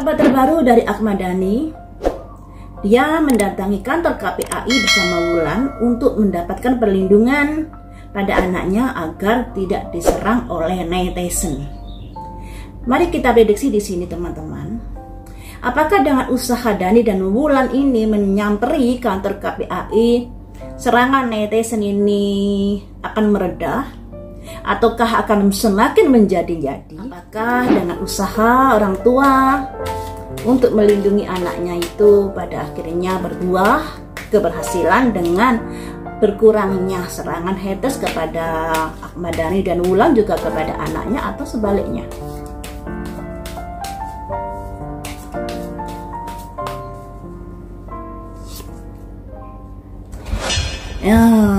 Kabar terbaru dari Ahmad Dhani, dia mendatangi kantor KPAI bersama Wulan untuk mendapatkan perlindungan pada anaknya agar tidak diserang oleh netizen. Mari kita prediksi di sini teman-teman. Apakah dengan usaha Dhani dan Wulan ini menyamperi kantor KPAI, serangan netizen ini akan meredah? Ataukah akan semakin menjadi-jadi? Apakah dengan usaha orang tua untuk melindungi anaknya itu pada akhirnya berbuah keberhasilan dengan berkurangnya serangan haters kepada Ahmad Dhani dan Wulan juga kepada anaknya, atau sebaliknya?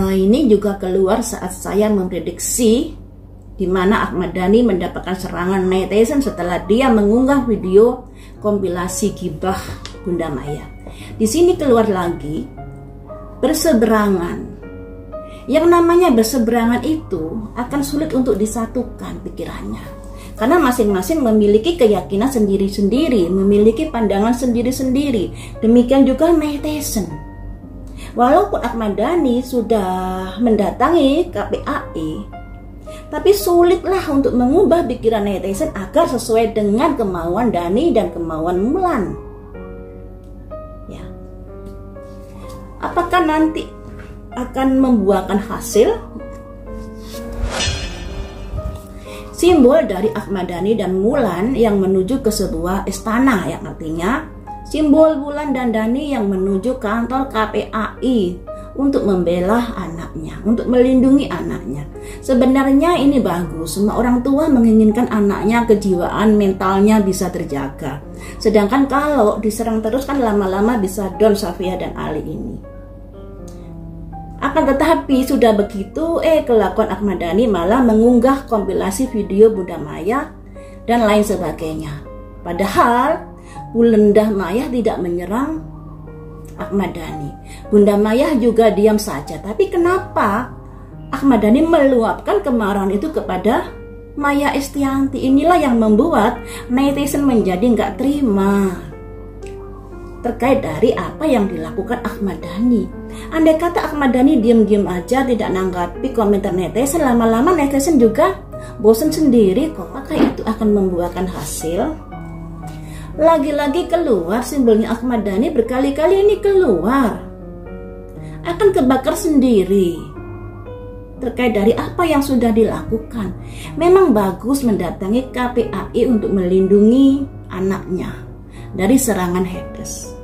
Ini juga keluar saat saya memprediksi di mana Ahmad Dhani mendapatkan serangan netizen setelah dia mengunggah video kompilasi gibah Bunda Maya. Di sini keluar lagi berseberangan. Yang namanya berseberangan itu akan sulit untuk disatukan pikirannya, karena masing-masing memiliki keyakinan sendiri-sendiri, memiliki pandangan sendiri-sendiri. Demikian juga netizen. Walaupun Ahmad Dhani sudah mendatangi KPAI, tapi sulitlah untuk mengubah pikiran netizen agar sesuai dengan kemauan Dhani dan kemauan Wulan. Ya. Apakah nanti akan membuahkan hasil? Simbol dari Ahmad Dhani dan Wulan yang menuju ke sebuah istana, yang artinya simbol Wulan dan Dhani yang menuju kantor KPAI untuk membela anaknya, untuk melindungi anaknya. Sebenarnya ini bagus, semua orang tua menginginkan anaknya kejiwaan mentalnya bisa terjaga. Sedangkan kalau diserang terus kan lama-lama bisa down Safia dan Ali ini. Akan tetapi sudah begitu, kelakuan Ahmad Dhani malah mengunggah kompilasi video Bunda Maya dan lain sebagainya. Padahal Bunda Maya tidak menyerang Ahmad Dhani. Bunda Maya juga diam saja. Tapi kenapa Ahmad Dhani meluapkan kemarahan itu kepada Maya Estianty? Inilah yang membuat netizen menjadi nggak terima terkait dari apa yang dilakukan Ahmad Dhani. Andai kata Ahmad Dhani diam-diam aja, tidak nanggapi komentar netizen, lama-lama netizen juga bosan sendiri kok. Apakah itu akan membuahkan hasil? Lagi-lagi keluar simbolnya Ahmad Dhani, berkali-kali ini keluar, akan kebakar sendiri terkait dari apa yang sudah dilakukan. Memang bagus mendatangi KPAI untuk melindungi anaknya dari serangan haters,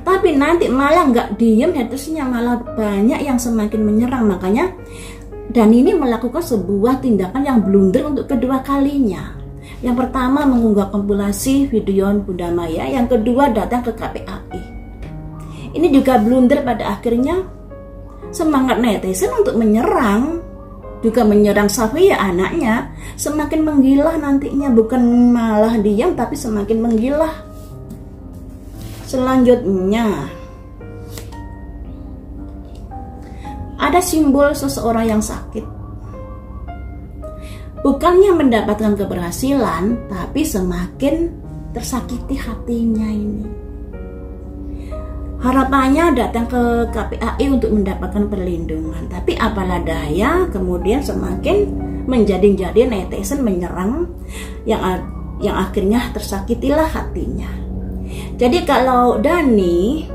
tapi nanti malah nggak diem, hatersnya malah banyak yang semakin menyerang. Makanya Dhani ini melakukan sebuah tindakan yang blunder untuk kedua kalinya. Yang pertama mengunggah kompilasi video Bunda Maya, yang kedua datang ke KPAI. Ini juga blunder, pada akhirnya semangat netizen untuk menyerang, juga menyerang Safia anaknya, semakin menggila nantinya, bukan malah diam tapi semakin menggila. Selanjutnya ada simbol seseorang yang sakit. Bukannya mendapatkan keberhasilan, tapi semakin tersakiti hatinya ini. Harapannya datang ke KPAI untuk mendapatkan perlindungan, tapi apalah daya, kemudian semakin menjadi-jadi netizen menyerang, yang akhirnya tersakitilah hatinya. Jadi kalau Dhani,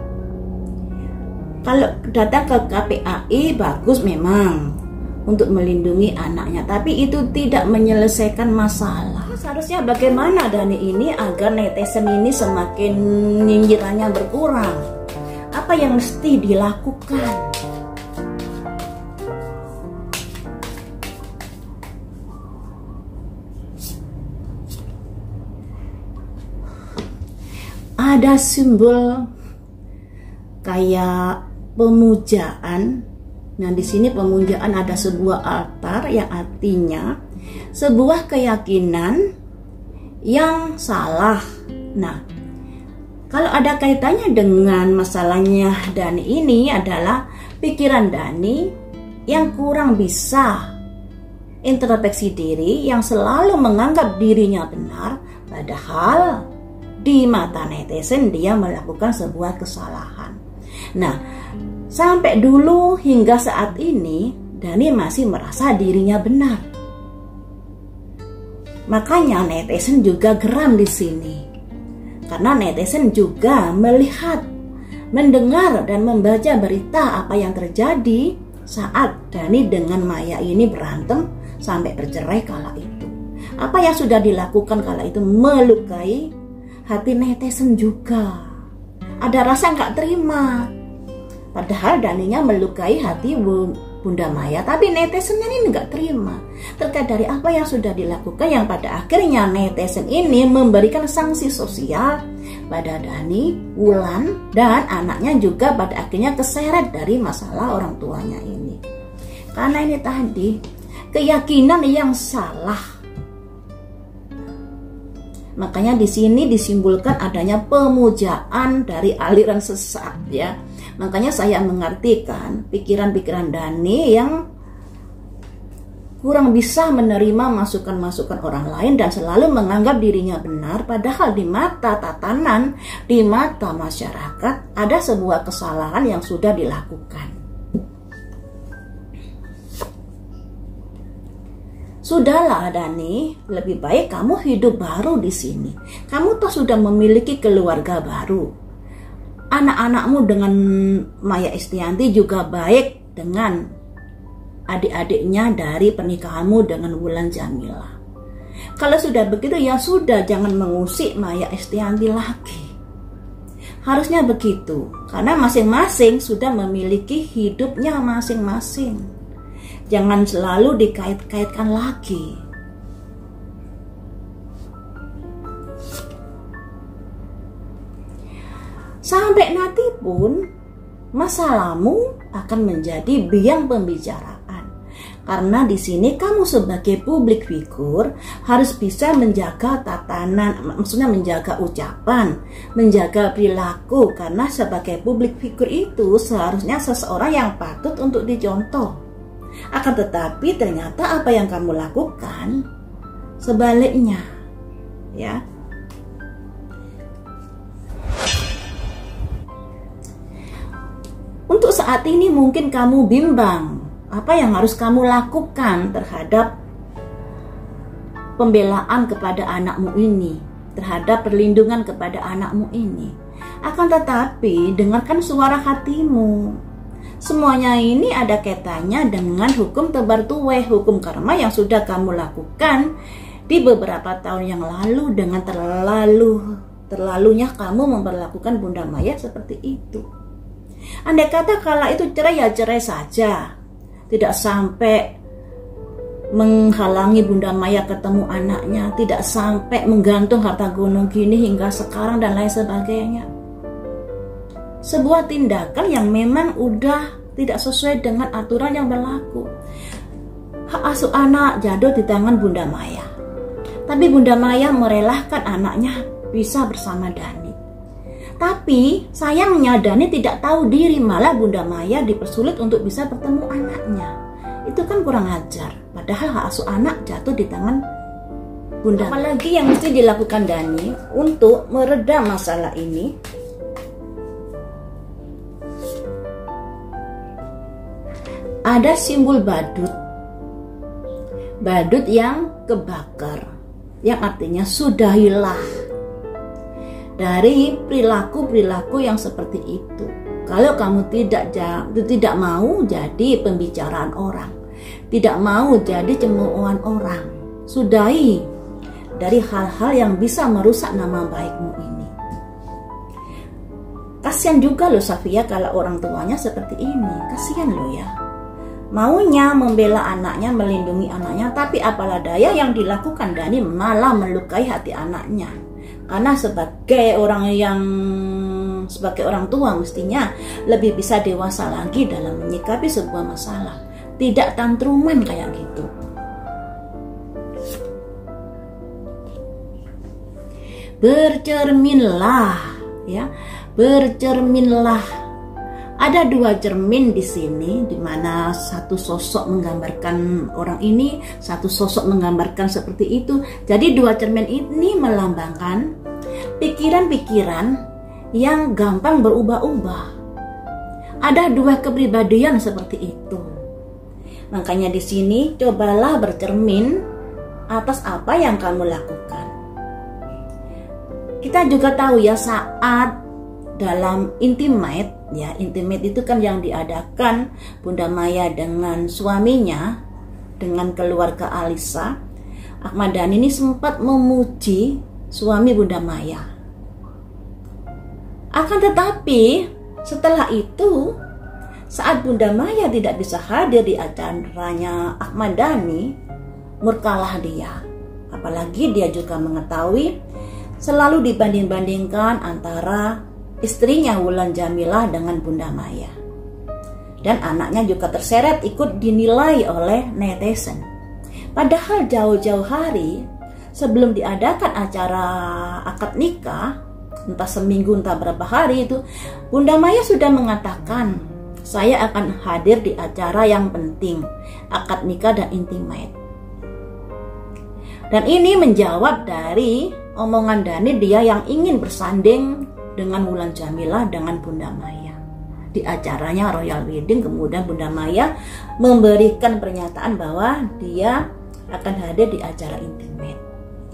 kalau datang ke KPAI bagus memang untuk melindungi anaknya, tapi itu tidak menyelesaikan masalah. Seharusnya bagaimana Dhani ini agar netizen ini semakin nyinyirannya berkurang? Apa yang mesti dilakukan? Ada simbol kayak pemujaan. Nah, di sini pemujaan ada sebuah altar yang artinya sebuah keyakinan yang salah. Nah, kalau ada kaitannya dengan masalahnya Dhani ini adalah pikiran Dhani yang kurang bisa introspeksi diri, yang selalu menganggap dirinya benar, padahal di mata netizen dia melakukan sebuah kesalahan. Nah, sampai dulu hingga saat ini Dhani masih merasa dirinya benar. Makanya netizen juga geram di sini. Karena netizen juga melihat, mendengar dan membaca berita apa yang terjadi saat Dhani dengan Maya ini berantem sampai bercerai kala itu. Apa yang sudah dilakukan kala itu melukai hati netizen juga. Ada rasa nggak terima. Padahal Dhaninya melukai hati Bunda Maya, tapi netizennya ini nggak terima terkait dari apa yang sudah dilakukan, yang pada akhirnya netizen ini memberikan sanksi sosial pada Dhani, Wulan, dan anaknya juga pada akhirnya keseret dari masalah orang tuanya ini. Karena ini tadi keyakinan yang salah. Makanya di sini disimpulkan adanya pemujaan dari aliran sesat ya. Makanya saya mengartikan pikiran-pikiran Dhani yang kurang bisa menerima masukan-masukan orang lain dan selalu menganggap dirinya benar, padahal di mata tatanan, di mata masyarakat ada sebuah kesalahan yang sudah dilakukan. Sudahlah Dhani, lebih baik kamu hidup baru di sini. Kamu tuh sudah memiliki keluarga baru. Anak-anakmu dengan Maya Estianti juga baik dengan adik-adiknya dari pernikahanmu dengan Wulan Jamila. Kalau sudah begitu ya sudah, jangan mengusik Maya Estianti lagi. Harusnya begitu, karena masing-masing sudah memiliki hidupnya masing-masing. Jangan selalu dikait-kaitkan lagi. Sampai nanti pun masalahmu akan menjadi biang pembicaraan. Karena di sini kamu sebagai publik figur harus bisa menjaga tatanan, maksudnya menjaga ucapan, menjaga perilaku. Karena sebagai publik figur itu seharusnya seseorang yang patut untuk dicontoh. Akan tetapi ternyata apa yang kamu lakukan sebaliknya, ya. Untuk saat ini mungkin kamu bimbang apa yang harus kamu lakukan terhadap pembelaan kepada anakmu ini, terhadap perlindungan kepada anakmu ini. Akan tetapi dengarkan suara hatimu. Semuanya ini ada kaitannya dengan hukum tebar tuai, hukum karma yang sudah kamu lakukan di beberapa tahun yang lalu dengan terlalunya kamu memperlakukan Bunda Maya seperti itu. Andai kata kala itu cerai ya cerai saja, tidak sampai menghalangi Bunda Maya ketemu anaknya, tidak sampai menggantung harta gunung gini hingga sekarang dan lain sebagainya. Sebuah tindakan yang memang udah tidak sesuai dengan aturan yang berlaku. Hak asuh anak jatuh di tangan Bunda Maya, tapi Bunda Maya merelakan anaknya bisa bersama Dhani. Tapi sayangnya Dhani tidak tahu diri, malah Bunda Maya dipersulit untuk bisa bertemu anaknya. Itu kan kurang ajar. Padahal hak asuh anak jatuh di tangan Bunda. Apalagi yang mesti dilakukan Dhani untuk meredam masalah ini? Ada simbol badut. Badut yang kebakar, yang artinya sudahilah dari perilaku-perilaku yang seperti itu. Kalau kamu tidak mau jadi pembicaraan orang, tidak mau jadi cemoohan orang, sudahi dari hal-hal yang bisa merusak nama baikmu ini. Kasihan juga loh Safia kalau orang tuanya seperti ini. Kasihan loh ya. Maunya membela anaknya, melindungi anaknya, tapi apalah daya yang dilakukan Dhani malah melukai hati anaknya. Karena sebagai orang tua mestinya lebih bisa dewasa lagi dalam menyikapi sebuah masalah, tidak tantruman kayak gitu. Bercerminlah, ya, bercerminlah. Ada dua cermin di sini, di mana satu sosok menggambarkan orang ini, satu sosok menggambarkan seperti itu. Jadi dua cermin ini melambangkan pikiran-pikiran yang gampang berubah-ubah. Ada dua kepribadian seperti itu. Makanya di sini cobalah bercermin atas apa yang kamu lakukan. Kita juga tahu ya, saat dalam intimate, ya intimate itu kan yang diadakan Bunda Maya dengan suaminya, dengan keluarga Alisa, Ahmad Dhani ini sempat memuji suami Bunda Maya. Akan tetapi setelah itu, saat Bunda Maya tidak bisa hadir di acaranya Ahmad Dhani, murkalah dia. Apalagi dia juga mengetahui selalu dibanding-bandingkan antara istrinya Wulan Jamilah dengan Bunda Maya. Dan anaknya juga terseret ikut dinilai oleh netizen. Padahal jauh-jauh hari sebelum diadakan acara akad nikah, entah seminggu entah berapa hari itu, Bunda Maya sudah mengatakan, saya akan hadir di acara yang penting, akad nikah dan intimate. Dan ini menjawab dari omongan Dhani, dia yang ingin bersanding dengan Wulan Jamilah dengan Bunda Maya. Di acaranya Royal Wedding, kemudian Bunda Maya memberikan pernyataan bahwa dia akan hadir di acara intimate.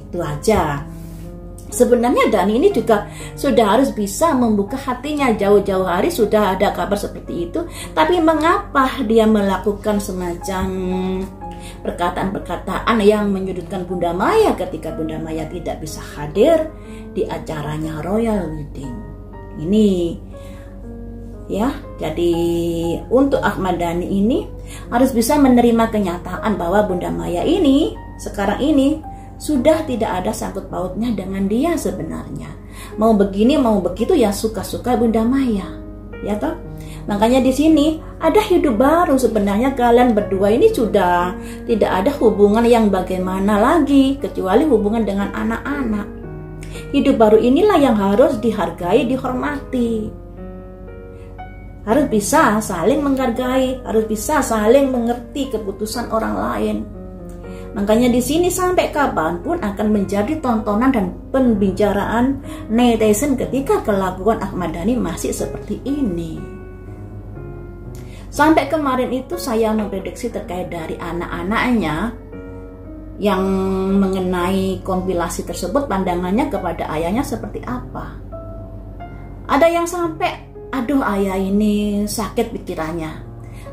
Itu aja. Sebenarnya Dhani ini juga sudah harus bisa membuka hatinya, jauh-jauh hari sudah ada kabar seperti itu. Tapi mengapa dia melakukan semacam perkataan-perkataan yang menyudutkan Bunda Maya ketika Bunda Maya tidak bisa hadir di acaranya Royal Wedding? Ini ya, jadi untuk Ahmad Dhani ini harus bisa menerima kenyataan bahwa Bunda Maya ini sekarang ini sudah tidak ada sangkut pautnya dengan dia sebenarnya. Mau begini mau begitu ya suka-suka Bunda Maya, ya toh. Makanya di sini ada hidup baru. Sebenarnya kalian berdua ini sudah tidak ada hubungan yang bagaimana lagi kecuali hubungan dengan anak-anak. Hidup baru inilah yang harus dihargai, dihormati. Harus bisa saling menghargai, harus bisa saling mengerti keputusan orang lain. Makanya di sini sampai kapanpun akan menjadi tontonan dan pembicaraan netizen ketika kelakuan Ahmad Dhani masih seperti ini. Sampai kemarin itu saya memprediksi terkait dari anak-anaknya yang mengenai kompilasi tersebut, pandangannya kepada ayahnya seperti apa. Ada yang sampai, aduh ayah ini sakit pikirannya.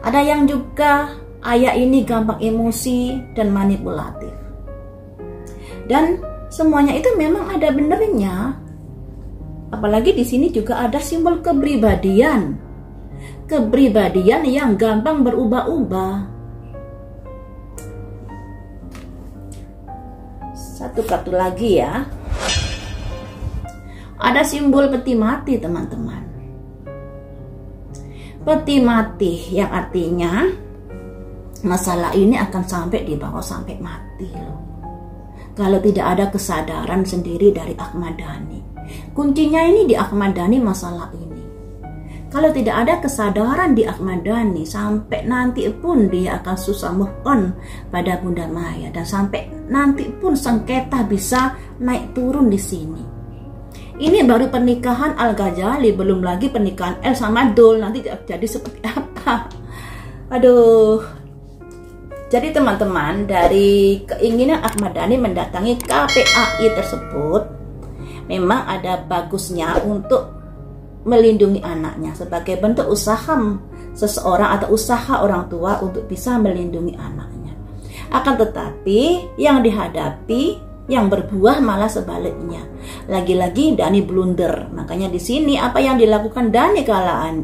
Ada yang juga ayah ini gampang emosi dan manipulatif. Dan semuanya itu memang ada benernya. Apalagi di sini juga ada simbol kepribadian. Kepribadian yang gampang berubah-ubah. Satu kartu lagi ya. Ada simbol peti mati, teman-teman. Peti mati yang artinya masalah ini akan sampai dibawa sampai mati loh. Kalau tidak ada kesadaran sendiri dari Ahmad Dhani. Kuncinya ini di Ahmad Dhani masalah ini. Kalau tidak ada kesadaran di Ahmad Dhani, sampai nanti pun dia akan susah move on pada Bunda Maya. Dan sampai nanti pun sengketa bisa naik turun di sini. Ini baru pernikahan Al-Ghazali, belum lagi pernikahan El sama Dul. Nanti jadi seperti apa? Aduh. Jadi teman-teman, dari keinginan Ahmad Dhani mendatangi KPAI tersebut, memang ada bagusnya untuk melindungi anaknya sebagai bentuk usaha seseorang atau usaha orang tua untuk bisa melindungi anaknya. Akan tetapi yang dihadapi, yang berbuah malah sebaliknya. Lagi-lagi Dhani blunder. Makanya di sini apa yang dilakukan Dhani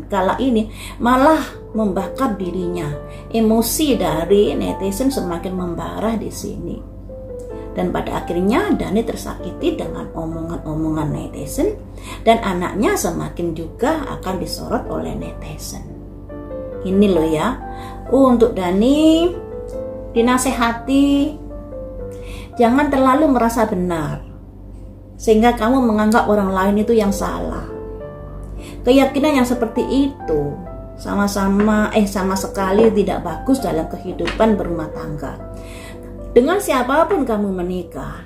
kala ini malah membakar dirinya. Emosi dari netizen semakin membara di sini. Dan pada akhirnya Dhani tersakiti dengan omongan-omongan netizen, dan anaknya semakin juga akan disorot oleh netizen. Ini loh ya, untuk Dhani dinasehati, jangan terlalu merasa benar sehingga kamu menganggap orang lain itu yang salah. Keyakinan yang seperti itu sama sekali tidak bagus dalam kehidupan berumah tangga. Dengan siapapun kamu menikah,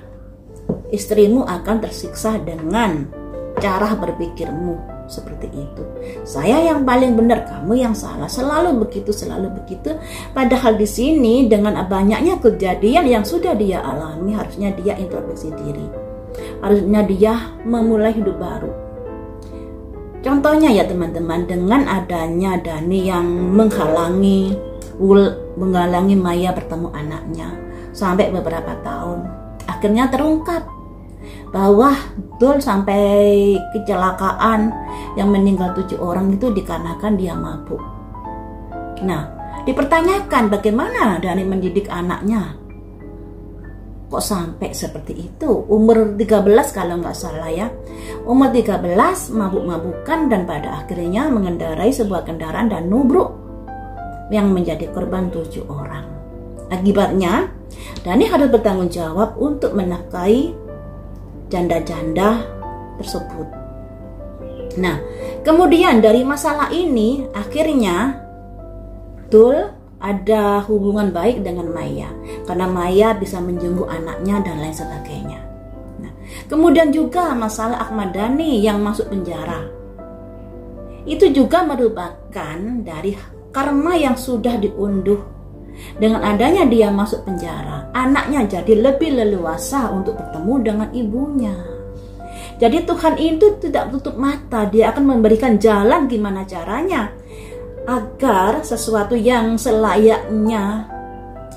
istrimu akan tersiksa dengan cara berpikirmu seperti itu. Saya yang paling benar, kamu yang salah. Selalu begitu, selalu begitu. Padahal di sini dengan banyaknya kejadian yang sudah dia alami, harusnya dia introspeksi diri. Harusnya dia memulai hidup baru. Contohnya ya teman-teman, dengan adanya Dani yang menghalangi Maya bertemu anaknya sampai beberapa tahun, akhirnya terungkap bahwa betul sampai kecelakaan yang meninggal 7 orang itu dikarenakan dia mabuk. Nah, dipertanyakan bagaimana Dani mendidik anaknya, kok sampai seperti itu. Umur 13 kalau nggak salah ya, umur 13 mabuk-mabukan dan pada akhirnya mengendarai sebuah kendaraan dan nubruk yang menjadi korban 7 orang. Akibatnya Dani harus bertanggung jawab untuk menafkahi janda-janda tersebut. Nah, kemudian dari masalah ini akhirnya betul ada hubungan baik dengan Maya, karena Maya bisa menjenguk anaknya dan lain sebagainya. Nah, kemudian juga masalah Ahmad Dhani yang masuk penjara, itu juga merupakan dari karma yang sudah diunduh. Dengan adanya dia masuk penjara, anaknya jadi lebih leluasa untuk bertemu dengan ibunya. Jadi Tuhan itu tidak tutup mata, dia akan memberikan jalan gimana caranya agar sesuatu yang selayaknya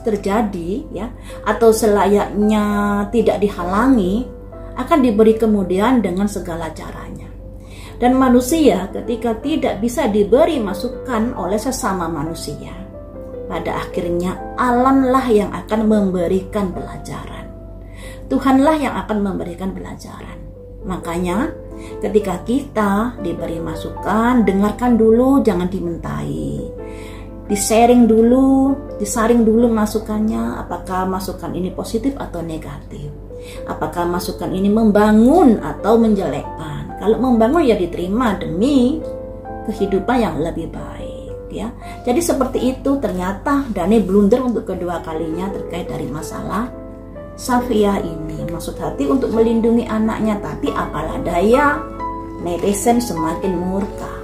terjadi ya, atau selayaknya tidak dihalangi akan diberi kemudian dengan segala caranya. Dan manusia ketika tidak bisa diberi masukan oleh sesama manusia, pada akhirnya alamlah yang akan memberikan pelajaran. Tuhanlah yang akan memberikan pelajaran. Makanya ketika kita diberi masukan, dengarkan dulu, jangan dimentai. Disaring dulu masukannya, apakah masukan ini positif atau negatif. Apakah masukan ini membangun atau menjelekkan. Kalau membangun ya diterima demi kehidupan yang lebih baik. Ya, jadi seperti itu. Ternyata Dani blunder untuk kedua kalinya terkait dari masalah Safia ini. Maksud hati untuk melindungi anaknya, tapi apalah daya, netizen semakin murka.